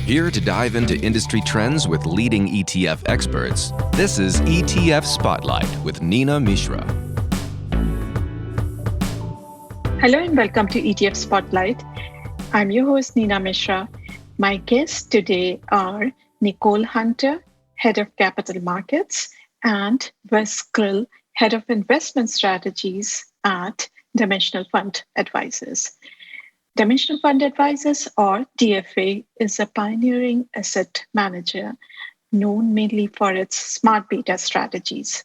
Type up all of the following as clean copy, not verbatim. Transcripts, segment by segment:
Here to dive into industry trends with leading ETF experts, this is ETF Spotlight with Neena Mishra. Hello and welcome to ETF Spotlight. I'm your host, Neena Mishra. My guests today are Nicole Hunter, Head of Capital Markets, and Wes Krill, Head of Investment Strategies at Dimensional Fund Advisors. Dimensional Fund Advisors, or DFA, is a pioneering asset manager known mainly for its smart beta strategies.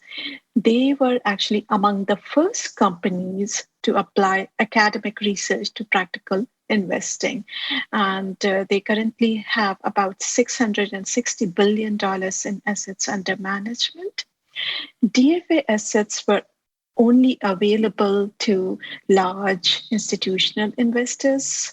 They were actually among the first companies to apply academic research to practical investing. And they currently have about $660 billion in assets under management. DFA assets were only available to large institutional investors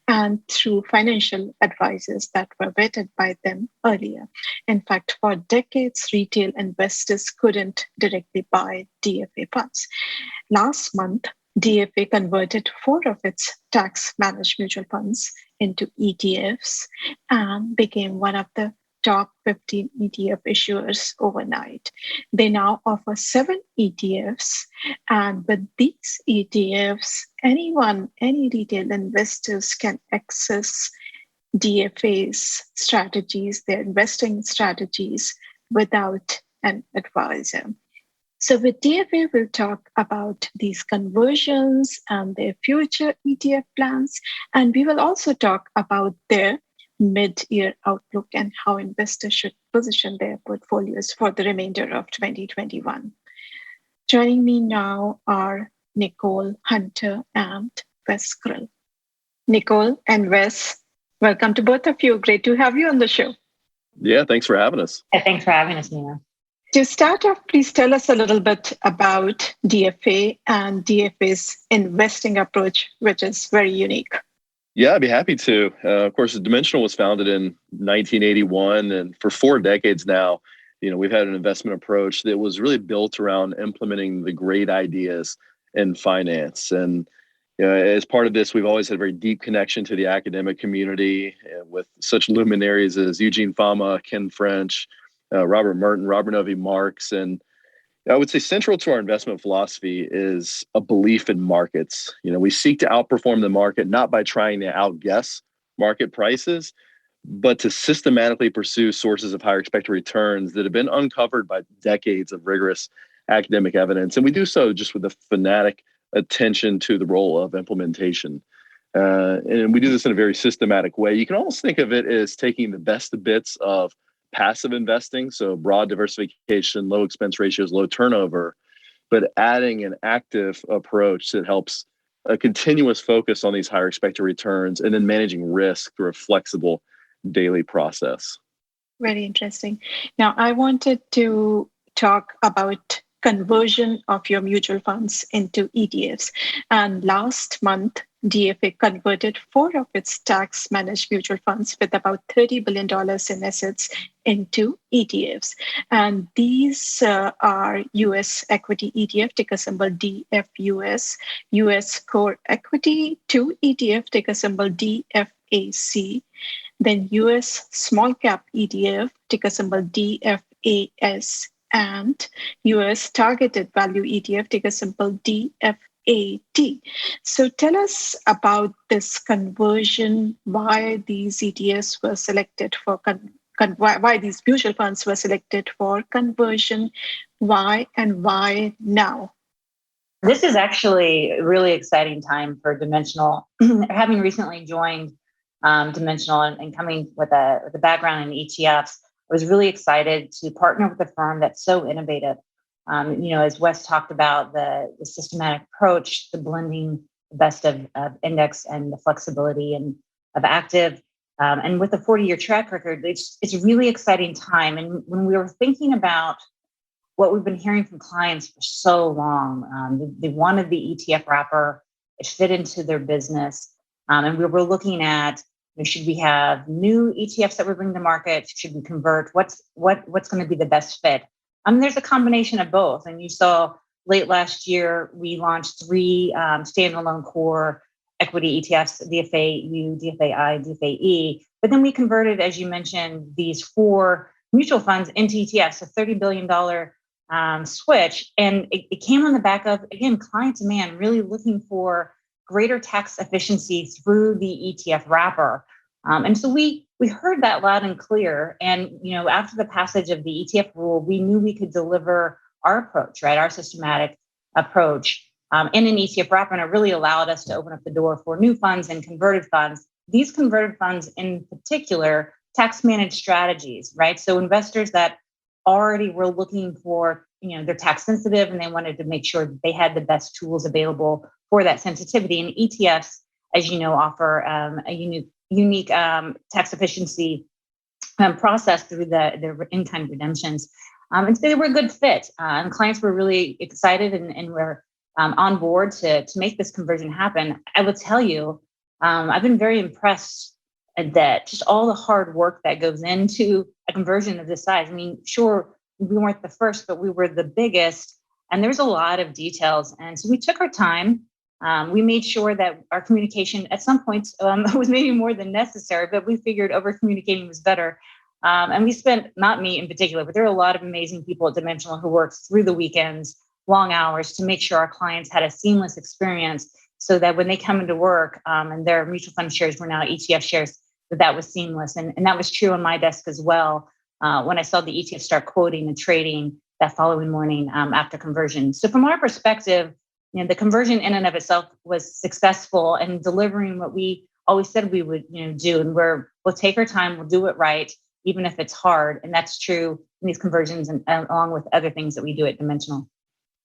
and through financial advisors that were vetted by them earlier. In fact, for decades, retail investors couldn't directly buy DFA funds. Last month, DFA converted 4 of its tax-managed mutual funds into ETFs and became one of the top 15 ETF issuers overnight. They now offer 7 ETFs, and with these ETFs, any retail investors can access DFA's strategies, their investing strategies, without an advisor. So with DFA, we'll talk about these conversions and their future ETF plans, and we will also talk about their mid-year outlook and how investors should position their portfolios for the remainder of 2021. Joining me now are Nicole Hunter and Wes Krill. Nicole and Wes, welcome to both of you. Great to have you on the show. Yeah, thanks for having us. Yeah, thanks for having us, Neena. To start off, please tell us a little bit about DFA and DFA's investing approach, which is very unique. Yeah, I'd be happy to. Of course, Dimensional was founded in 1981, and for 4 decades now, we've had an investment approach that was really built around implementing the great ideas in finance. And as part of this, we've always had a very deep connection to the academic community with such luminaries as Eugene Fama, Ken French, Robert Merton, Robert Novi Marx. And I would say central to our investment philosophy is a belief in markets. We seek to outperform the market, not by trying to outguess market prices, but to systematically pursue sources of higher expected returns that have been uncovered by decades of rigorous academic evidence. And we do so just with a fanatic attention to the role of implementation. And we do this in a very systematic way. You can almost think of it as taking the best bits of passive investing, so broad diversification, low expense ratios, low turnover, but adding an active approach that helps a continuous focus on these higher expected returns and then managing risk through a flexible daily process. Very interesting. Now, I wanted to talk about conversion of your mutual funds into ETFs. And last month, DFA converted 4 of its tax-managed mutual funds with about $30 billion in assets into ETFs. And these are U.S. equity ETF, ticker symbol DFUS, U.S. core equity 2 ETF, ticker symbol DFAC, then U.S. small cap ETF, ticker symbol DFAS, and U.S. targeted value ETF, ticker symbol DFAT. So tell us about this conversion, why these ETFs were selected for why these mutual funds were selected for conversion, why and now? This is actually a really exciting time for Dimensional. Having recently joined Dimensional and coming with a background in ETFs, I was really excited to partner with a firm that's so innovative. As Wes talked about, the systematic approach, the blending the best of index and the flexibility and of active, and with a 40-year track record, it's a really exciting time. And when we were thinking about what we've been hearing from clients for so long, they wanted the ETF wrapper, it fit into their business, and we were looking at, should we have new ETFs that we bring to market? Should we convert? What's going to be the best fit? There's a combination of both. And you saw late last year, we launched 3 standalone core equity ETFs, DFAU, DFAI, DFAE. But then we converted, as you mentioned, these 4 mutual funds into ETFs, a $30 billion switch. And it came on the back of, again, client demand, really looking for greater tax efficiency through the ETF wrapper. And so we heard that loud and clear. And, after the passage of the ETF rule, we knew we could deliver our approach, right? Our systematic approach in an ETF wrapper. And it really allowed us to open up the door for new funds and converted funds. These converted funds in particular, tax managed strategies, right? So investors that already were looking for, they're tax sensitive and they wanted to make sure that they had the best tools available for that sensitivity. And ETFs, as you know, offer a unique tax efficiency process through their in-kind redemptions. And so they were a good fit. And clients were really excited and were on board to make this conversion happen. I will tell you, I've been very impressed that just all the hard work that goes into a conversion of this size. I mean, sure, we weren't the first, but we were the biggest. And there's a lot of details. And so we took our time. We made sure that our communication at some points was maybe more than necessary, but we figured over communicating was better. And we spent, not me in particular, but there are a lot of amazing people at Dimensional who worked through the weekends, long hours to make sure our clients had a seamless experience so that when they come into work and their mutual fund shares were now ETF shares, that was seamless. And that was true on my desk as well when I saw the ETF start quoting and trading that following morning after conversion. So from our perspective, the conversion in and of itself was successful and delivering what we always said we would do. And we'll take our time, we'll do it right, even if it's hard. And that's true in these conversions and along with other things that we do at Dimensional.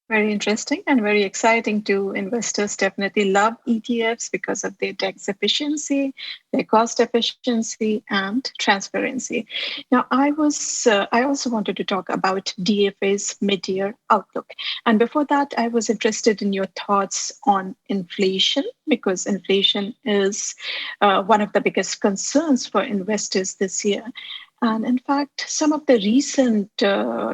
Very interesting and very exciting too. Investors definitely love ETFs because of their tax efficiency, their cost efficiency, and transparency. Now, I also wanted to talk about DFA's mid-year outlook. And before that, I was interested in your thoughts on inflation, because inflation is one of the biggest concerns for investors this year. And in fact, some of the recent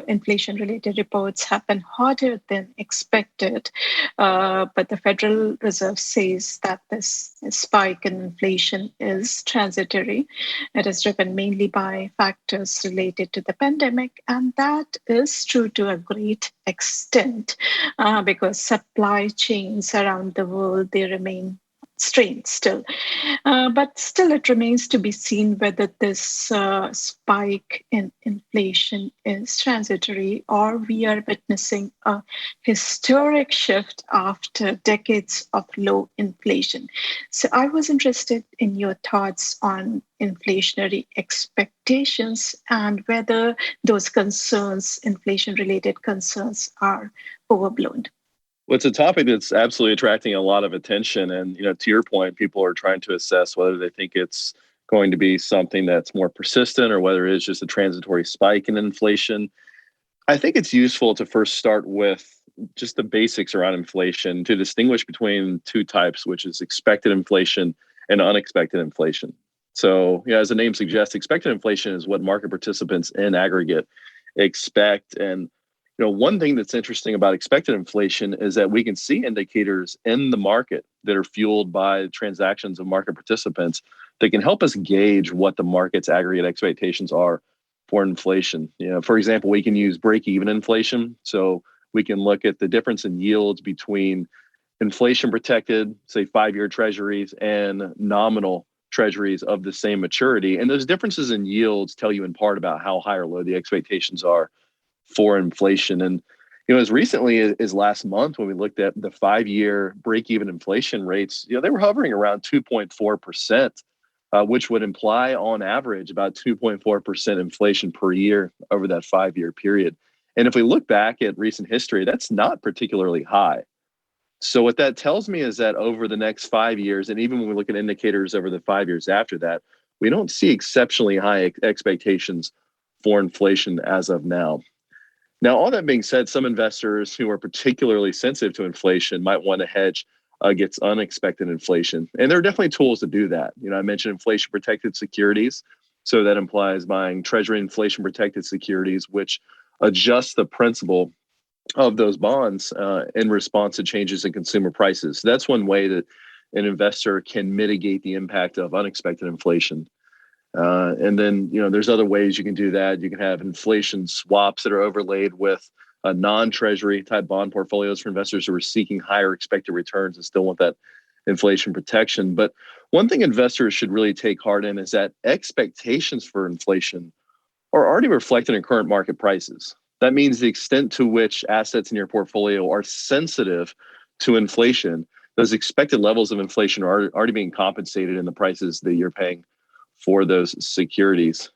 inflation-related reports have been harder than expected. But the Federal Reserve says that this spike in inflation is transitory. It is driven mainly by factors related to the pandemic. And that is true to a great extent because supply chains around the world, they remain strained still. But still, it remains to be seen whether this spike in inflation is transitory or we are witnessing a historic shift after decades of low inflation. So I was interested in your thoughts on inflationary expectations and whether those concerns, inflation-related concerns, are overblown. Well, it's a topic that's absolutely attracting a lot of attention. And, to your point, people are trying to assess whether they think it's going to be something that's more persistent or whether it is just a transitory spike in inflation. I think it's useful to first start with just the basics around inflation to distinguish between two types, which is expected inflation and unexpected inflation. So, as the name suggests, expected inflation is what market participants in aggregate expect. And one thing that's interesting about expected inflation is that we can see indicators in the market that are fueled by transactions of market participants that can help us gauge what the market's aggregate expectations are for inflation. For example, we can use break-even inflation. So we can look at the difference in yields between inflation-protected, say, 5-year treasuries and nominal treasuries of the same maturity. And those differences in yields tell you in part about how high or low the expectations are for inflation. And, as recently as last month, when we looked at the 5-year break-even inflation rates, they were hovering around 2.4%, which would imply on average about 2.4% inflation per year over that 5-year period. And if we look back at recent history, that's not particularly high. So what that tells me is that over the next 5 years, and even when we look at indicators over the 5 years after that, we don't see exceptionally high expectations for inflation as of now. Now, all that being said, some investors who are particularly sensitive to inflation might want to hedge against unexpected inflation. And there are definitely tools to do that. I mentioned inflation-protected securities. So that implies buying Treasury inflation-protected securities, which adjust the principal of those bonds in response to changes in consumer prices. So that's one way an investor can mitigate the impact of unexpected inflation. And then, there's other ways you can do that. You can have inflation swaps that are overlaid with non-treasury type bond portfolios for investors who are seeking higher expected returns and still want that inflation protection. But one thing investors should really take heart in is that expectations for inflation are already reflected in current market prices. That means the extent to which assets in your portfolio are sensitive to inflation, those expected levels of inflation are already being compensated in the prices that you're paying for those securities.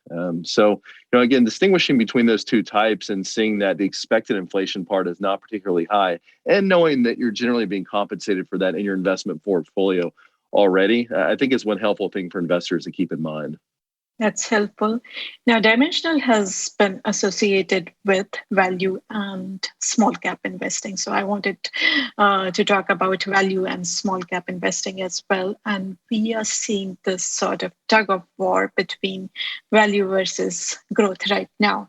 So, again, distinguishing between those two types and seeing that the expected inflation part is not particularly high, and knowing that you're generally being compensated for that in your investment portfolio already, I think is one helpful thing for investors to keep in mind. That's helpful. Now, Dimensional has been associated with value and small cap investing. So I wanted to talk about value and small cap investing as well. And we are seeing this sort of tug of war between value versus growth right now.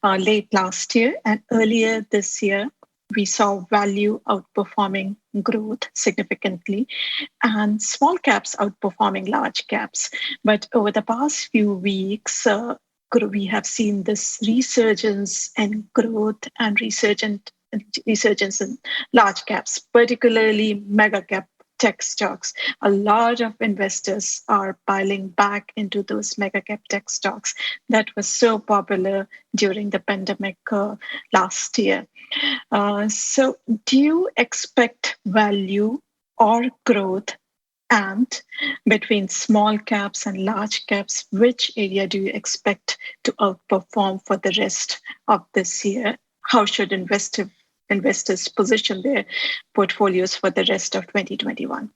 Late last year and earlier this year, we saw value outperforming growth significantly and small caps outperforming large caps. But over the past few weeks, we have seen this resurgence in growth and resurgence in large caps, particularly mega cap tech stocks. A lot of investors are piling back into those mega cap tech stocks that was so popular during the pandemic last year. So do you expect value or growth? And between small caps and large caps, which area do you expect to outperform for the rest of this year? How should investors position their portfolios for the rest of 2021?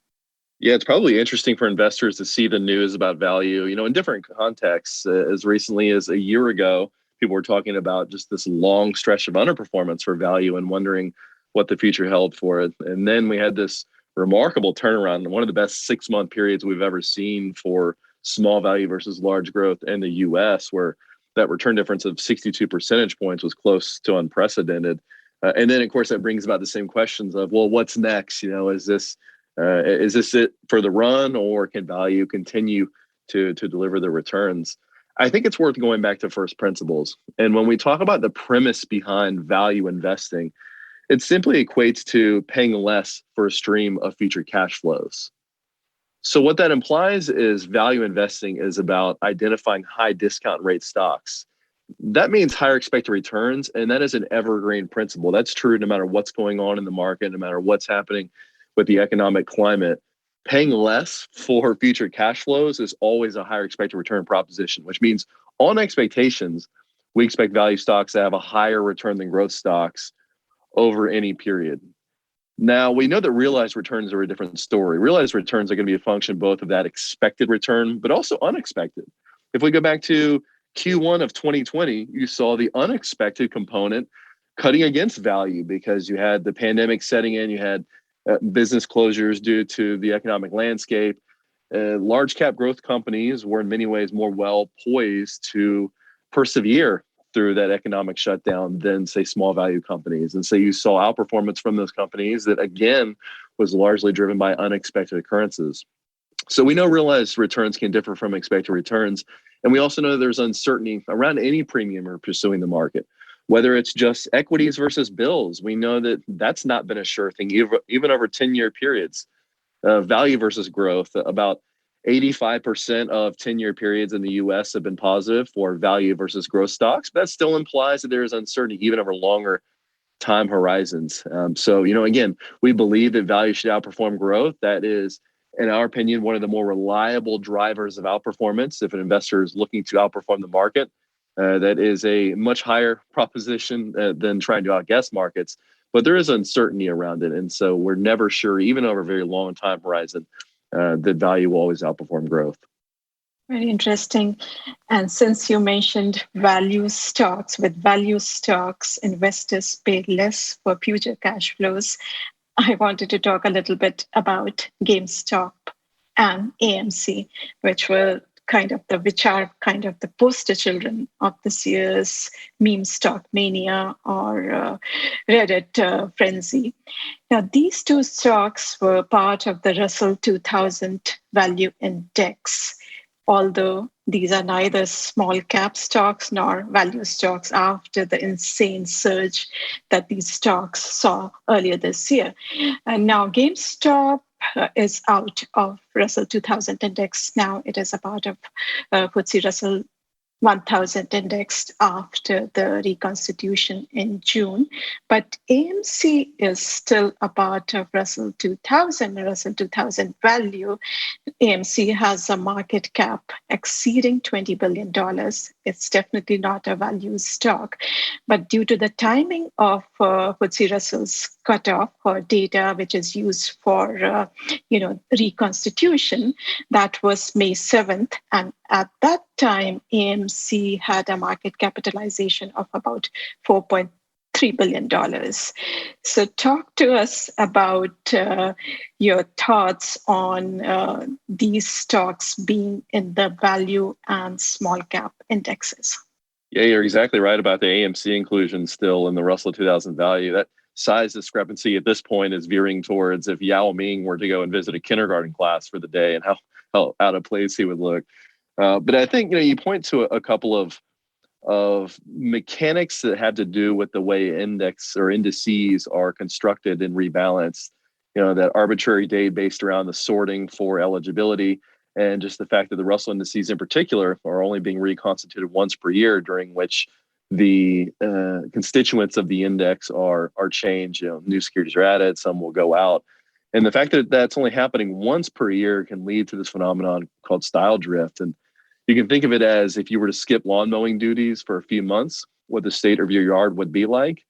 Yeah, it's probably interesting for investors to see the news about value, in different contexts. As recently as a year ago, people were talking about just this long stretch of underperformance for value and wondering what the future held for it. And then we had this remarkable turnaround, one of the best 6-month periods we've ever seen for small value versus large growth in the US, where that return difference of 62 percentage points was close to unprecedented. And then, of course, that brings about the same questions of, well, what's next? Is this it for the run, or can value continue to deliver the returns? I think it's worth going back to first principles. And when we talk about the premise behind value investing, it simply equates to paying less for a stream of future cash flows. So what that implies is value investing is about identifying high discount rate stocks. That means higher expected returns, and that is an evergreen principle. That's true no matter what's going on in the market, no matter what's happening with the economic climate. Paying less for future cash flows is always a higher expected return proposition, which means on expectations, we expect value stocks to have a higher return than growth stocks over any period. Now, we know that realized returns are a different story. Realized returns are going to be a function both of that expected return, but also unexpected. If we go back to Q1 of 2020, you saw the unexpected component cutting against value because you had the pandemic setting in, you had business closures due to the economic landscape. Large cap growth companies were in many ways more well poised to persevere through that economic shutdown than, say, small value companies. And so you saw outperformance from those companies that, again, was largely driven by unexpected occurrences. So we know realized returns can differ from expected returns. And we also know there's uncertainty around any premium or pursuing the market, whether it's just equities versus bills. We know that that's not been a sure thing, even over 10-year periods. Value versus growth, about 85% of 10-year periods in the US have been positive for value versus growth stocks. But that still implies that there is uncertainty even over longer time horizons. So, again, we believe that value should outperform growth. That is, in our opinion, one of the more reliable drivers of outperformance. If an investor is looking to outperform the market, that is a much higher proposition than trying to outguess markets. But there is uncertainty around it. And so we're never sure, even over a very long time horizon, that value will always outperform growth. Very interesting. And since you mentioned value stocks, with value stocks, investors pay less for future cash flows. I wanted to talk a little bit about GameStop and AMC, which were which are kind of the poster children of this year's meme stock mania or Reddit frenzy. Now, these two stocks were part of the Russell 2000 Value Index, although these are neither small cap stocks nor value stocks after the insane surge that these stocks saw earlier this year. And now GameStop is out of Russell 2000 index. Now it is a part of FTSE Russell 1000 indexed after the reconstitution in June. But AMC is still a part of Russell 2000, Russell 2000 value. AMC has a market cap exceeding $20 billion. It's definitely not a value stock. But due to the timing of FTSE Russell's cutoff for data, which is used for reconstitution, that was May 7th. And at that time, AMC had a market capitalization of about $4.3 billion. So talk to us about your thoughts on these stocks being in the value and small cap indexes. Yeah, you're exactly right about the AMC inclusion still in the Russell 2000 value. That size discrepancy at this point is veering towards if Yao Ming were to go and visit a kindergarten class for the day and how out of place he would look. But I think you point to a couple of mechanics that have to do with the way index or indices are constructed and rebalanced. That arbitrary date based around the sorting for eligibility, and just the fact that the Russell indices in particular are only being reconstituted once per year, during which the constituents of the index are changed. New securities are added, some will go out. And the fact that that's only happening once per year can lead to this phenomenon called style drift. And you can think of it as if you were to skip lawn mowing duties for a few months, what the state of your yard would be like.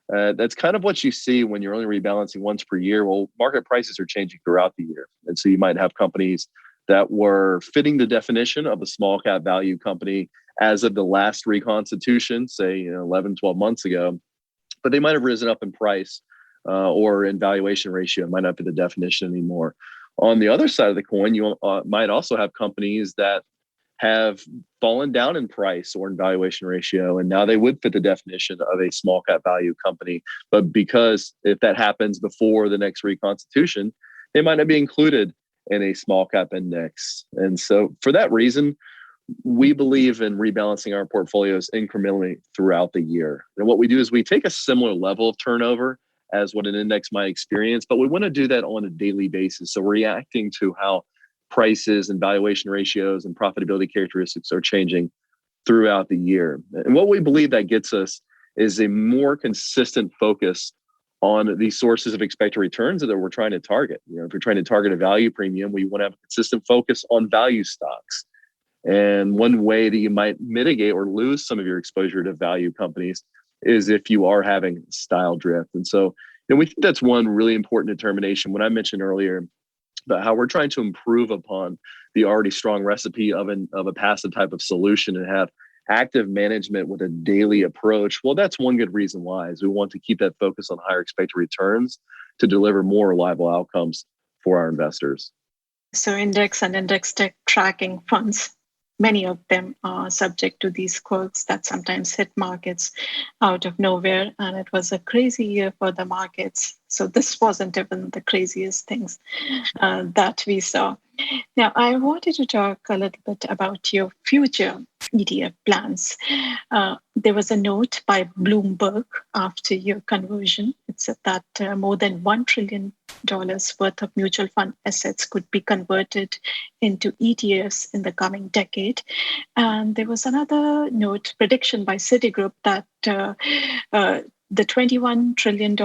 That's kind of what you see when you're only rebalancing once per year. Well, market prices are changing throughout the year. And so you might have companies that were fitting the definition of a small cap value company as of the last reconstitution, say 11, 12 months ago, but they might have risen up in price or in valuation ratio, might not be the definition anymore. On the other side of the coin, you might also have companies that have fallen down in price or in valuation ratio, and now they would fit the definition of a small cap value company. But because if that happens before the next reconstitution, they might not be included in a small cap index. And so for that reason, we believe in rebalancing our portfolios incrementally throughout the year. And what we do is we take a similar level of turnover as what an index might experience, but we want to do that on a daily basis. So reacting to how prices and valuation ratios and profitability characteristics are changing throughout the year. And what we believe that gets us is a more consistent focus on these sources of expected returns that we're trying to target. If you're trying to target a value premium, we want to have a consistent focus on value stocks. And one way that you might mitigate or lose some of your exposure to value companies is if you are having style drift. And so we think that's one really important determination. When I mentioned earlier about how we're trying to improve upon the already strong recipe of a passive type of solution and have active management with a daily approach. Well, that's one good reason why, is we want to keep that focus on higher expected returns to deliver more reliable outcomes for our investors. So index and index tech tracking funds, many of them are subject to these quirks that sometimes hit markets out of nowhere. And it was a crazy year for the markets. So this wasn't even the craziest things that we saw. Now, I wanted to talk a little bit about your future ETF plans. There was a note by Bloomberg after your conversion. It said that more than $1 trillion worth of mutual fund assets could be converted into ETFs in the coming decade. And there was another note, prediction by Citigroup, that the $21 trillion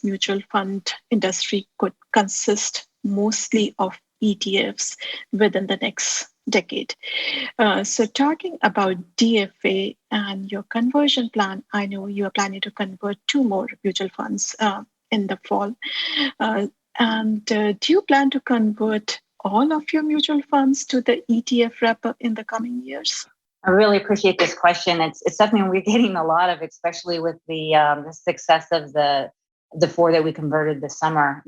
mutual fund industry could consist mostly of ETFs within the next decade. So talking about DFA and your conversion plan, I know you are planning to convert 2 more mutual funds in the fall. And do you plan to convert all of your mutual funds to the ETF wrapper in the coming years? I really appreciate this question. It's something we're getting a lot of, especially with the success of the 4 that we converted this summer.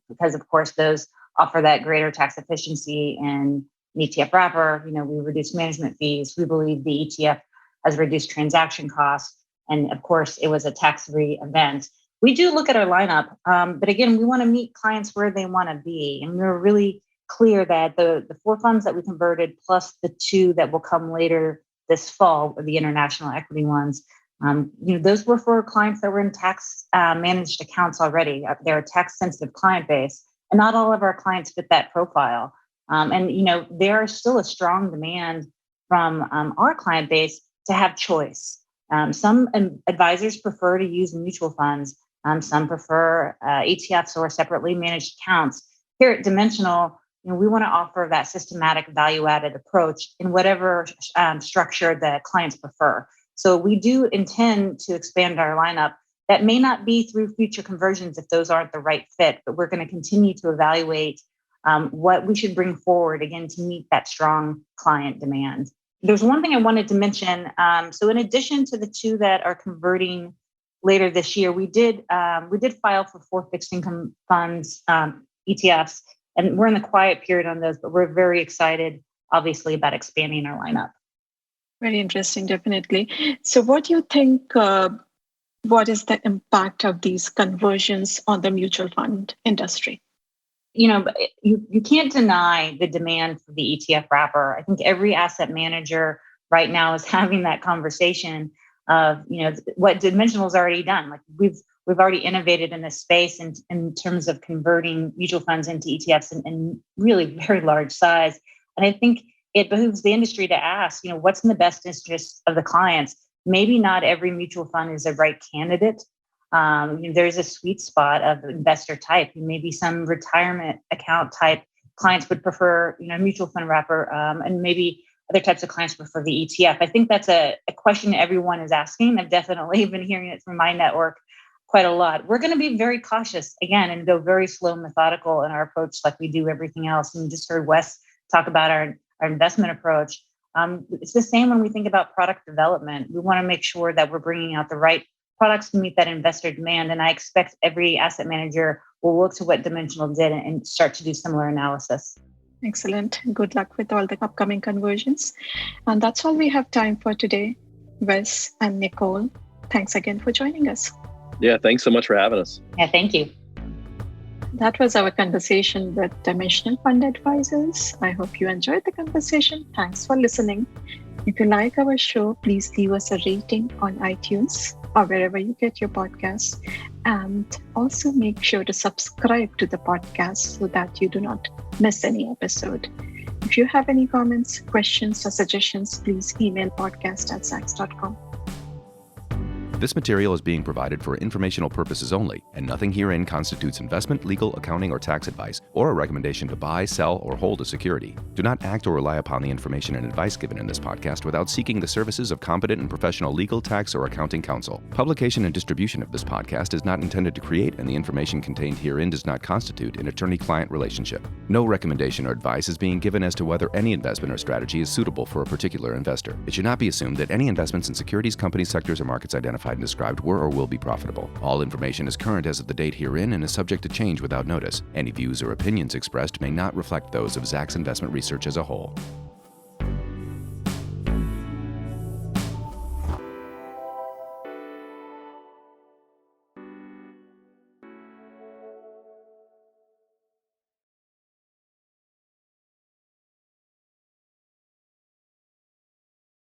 Because of course those offer that greater tax efficiency and ETF wrapper. We reduced management fees. We believe the ETF has reduced transaction costs. And of course, it was a tax-free event. We do look at our lineup, but again, we want to meet clients where they want to be. And we're really clear that the 4 funds that we converted, plus the 2 that will come later this fall, the international equity ones, those were for clients that were in tax managed accounts already. They're a tax sensitive client base, and not all of our clients fit that profile. And there is still a strong demand from our client base to have choice. Some advisors prefer to use mutual funds. Some prefer ETFs or separately managed accounts. Here at Dimensional, we want to offer that systematic value-added approach in whatever structure the clients prefer. So we do intend to expand our lineup. That may not be through future conversions if those aren't the right fit, but we're going to continue to evaluate what we should bring forward, again, to meet that strong client demand. There's one thing I wanted to mention. So in addition to the 2 that are converting later this year, we did file for 4 fixed income funds, ETFs, and we're in the quiet period on those, but we're very excited, obviously, about expanding our lineup. Very interesting, definitely. So what do you think, what is the impact of these conversions on the mutual fund industry? You can't deny the demand for the ETF wrapper. I think every asset manager right now is having that conversation of, what Dimensional's already done. Like we've already innovated in this space in terms of converting mutual funds into ETFs in really very large size. And I think it behooves the industry to ask, what's in the best interest of the clients? Maybe not every mutual fund is the right candidate. There's a sweet spot of investor type. Maybe some retirement account type clients would prefer, mutual fund wrapper, and maybe other types of clients prefer the ETF. I think that's a question everyone is asking. I've definitely been hearing it from my network quite a lot. We're going to be very cautious again and go very slow and methodical in our approach, like we do everything else. And you just heard Wes talk about our investment approach. It's the same when we think about product development. We want to make sure that we're bringing out the right products to meet that investor demand. And I expect every asset manager will look to what Dimensional did and start to do similar analysis. Excellent. Good luck with all the upcoming conversions. And that's all we have time for today. Wes and Nicole, thanks again for joining us. Yeah, thanks so much for having us. Yeah, thank you. That was our conversation with Dimensional Fund Advisors. I hope you enjoyed the conversation. Thanks for listening. If you like our show, please leave us a rating on iTunes or wherever you get your podcasts. And also make sure to subscribe to the podcast so that you do not miss any episode. If you have any comments, questions, or suggestions, please email podcast@zacks.com. This material is being provided for informational purposes only, and nothing herein constitutes investment, legal, accounting, or tax advice, or a recommendation to buy, sell, or hold a security. Do not act or rely upon the information and advice given in this podcast without seeking the services of competent and professional legal, tax, or accounting counsel. Publication and distribution of this podcast is not intended to create, and the information contained herein does not constitute an attorney-client relationship. No recommendation or advice is being given as to whether any investment or strategy is suitable for a particular investor. It should not be assumed that any investments in securities, companies, sectors, or markets identified and described were or will be profitable. All information is current as of the date herein and is subject to change without notice. Any views or opinions expressed may not reflect those of Zacks Investment Research as a whole.